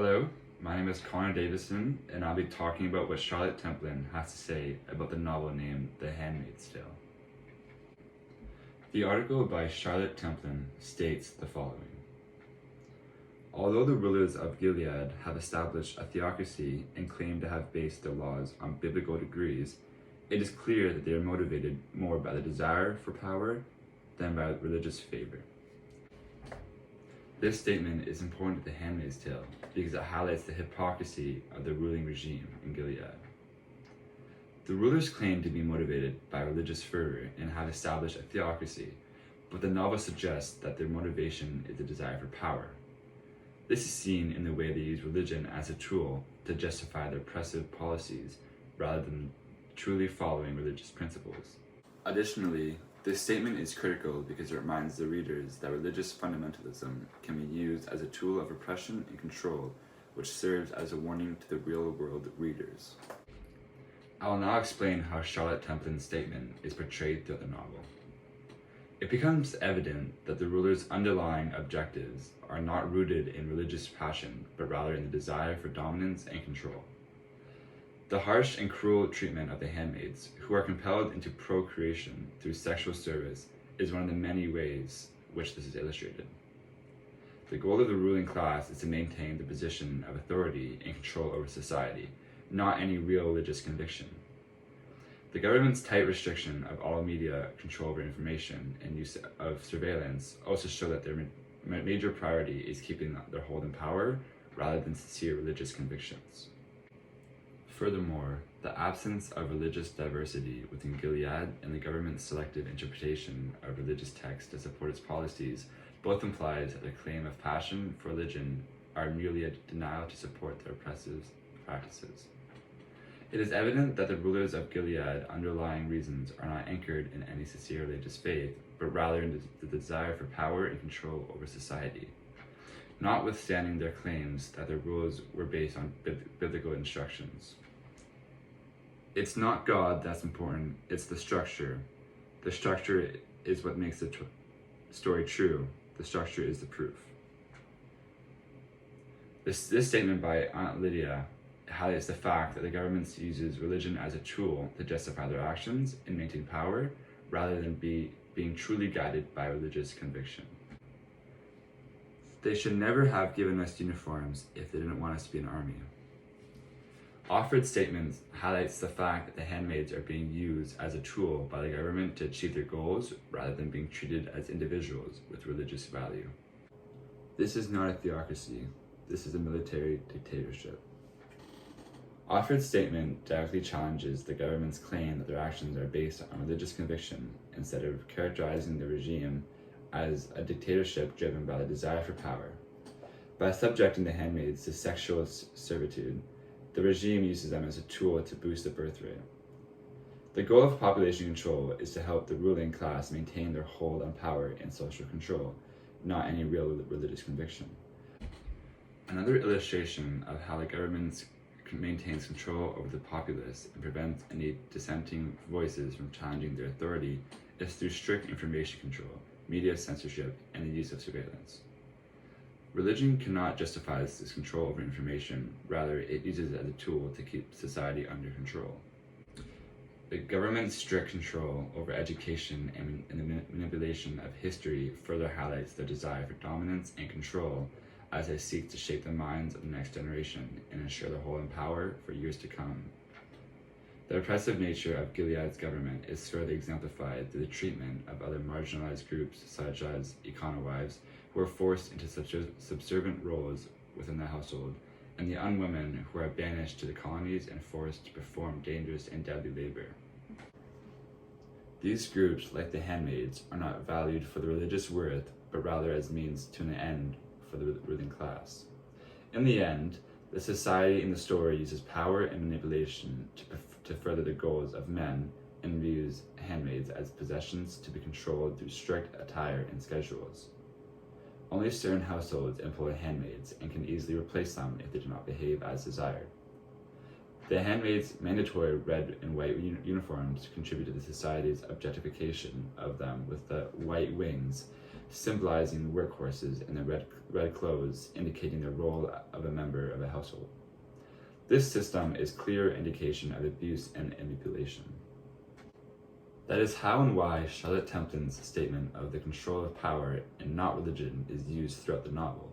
Hello, my name is Connor Davison, and I'll be talking about what Charlotte Templin has to say about the novel named The Handmaid's Tale. The article by Charlotte Templin states the following. Although the rulers of Gilead have established a theocracy and claim to have based their laws on biblical decrees, it is clear that they are motivated more by the desire for power than by religious favor. This statement is important to The Handmaid's Tale because it highlights the hypocrisy of the ruling regime in Gilead. The rulers claim to be motivated by religious fervor and have established a theocracy, but the novel suggests that their motivation is the desire for power. This is seen in the way they use religion as a tool to justify their oppressive policies rather than truly following religious principles. Additionally, this statement is critical because it reminds the readers that religious fundamentalism can be used as a tool of oppression and control, which serves as a warning to the real-world readers. I will now explain how Charlotte Templin's statement is portrayed throughout the novel. It becomes evident that the rulers' underlying objectives are not rooted in religious passion, but rather in the desire for dominance and control. The harsh and cruel treatment of the handmaids, who are compelled into procreation through sexual service, is one of the many ways which this is illustrated. The goal of the ruling class is to maintain the position of authority and control over society, not any real religious conviction. The government's tight restriction of all media control over information and use of surveillance also show that their major priority is keeping their hold in power rather than sincere religious convictions. Furthermore, the absence of religious diversity within Gilead and the government's selective interpretation of religious texts to support its policies both implies that the claim of passion for religion are merely a denial to support their oppressive practices. It is evident that the rulers of Gilead underlying reasons are not anchored in any sincere religious faith, but rather in the desire for power and control over society, notwithstanding their claims that their rules were based on biblical instructions. It's not God that's important, it's the structure. The structure is what makes the story true. The structure is the proof. This statement by Aunt Lydia highlights the fact that the government uses religion as a tool to justify their actions and maintain power, rather than being truly guided by religious conviction. They should never have given us uniforms if they didn't want us to be an army. Offred's statement highlights the fact that the handmaids are being used as a tool by the government to achieve their goals rather than being treated as individuals with religious value. This is not a theocracy, this is a military dictatorship. Offred's statement directly challenges the government's claim that their actions are based on religious conviction instead of characterizing the regime as a dictatorship driven by the desire for power. By subjecting the handmaids to sexual servitude, the regime uses them as a tool to boost the birth rate. The goal of population control is to help the ruling class maintain their hold on power and social control, not any real religious conviction. Another illustration of how the government maintains control over the populace and prevents any dissenting voices from challenging their authority is through strict information control, media censorship, and the use of surveillance. Religion cannot justify this control over information, rather it uses it as a tool to keep society under control. The government's strict control over education and the manipulation of history further highlights their desire for dominance and control as they seek to shape the minds of the next generation and ensure their hold in power for years to come. The oppressive nature of Gilead's government is further exemplified through the treatment of other marginalized groups such as econowives, who are forced into subservient roles within the household, and the unwomen who are banished to the colonies and forced to perform dangerous and deadly labor. These groups, like the handmaids, are not valued for their religious worth, but rather as means to an end for the ruling class. In the end, the society in the story uses power and manipulation to further the goals of men and views handmaids as possessions to be controlled through strict attire and schedules. Only certain households employ handmaids and can easily replace them if they do not behave as desired. The handmaids' mandatory red and white uniforms contribute to the society's objectification of them, with the white wings symbolizing the workhorses and the red clothes indicating the role of a member of a household. This system is clear indication of abuse and manipulation. That is how and why Charlotte Templeton's statement of the control of power and not religion is used throughout the novel.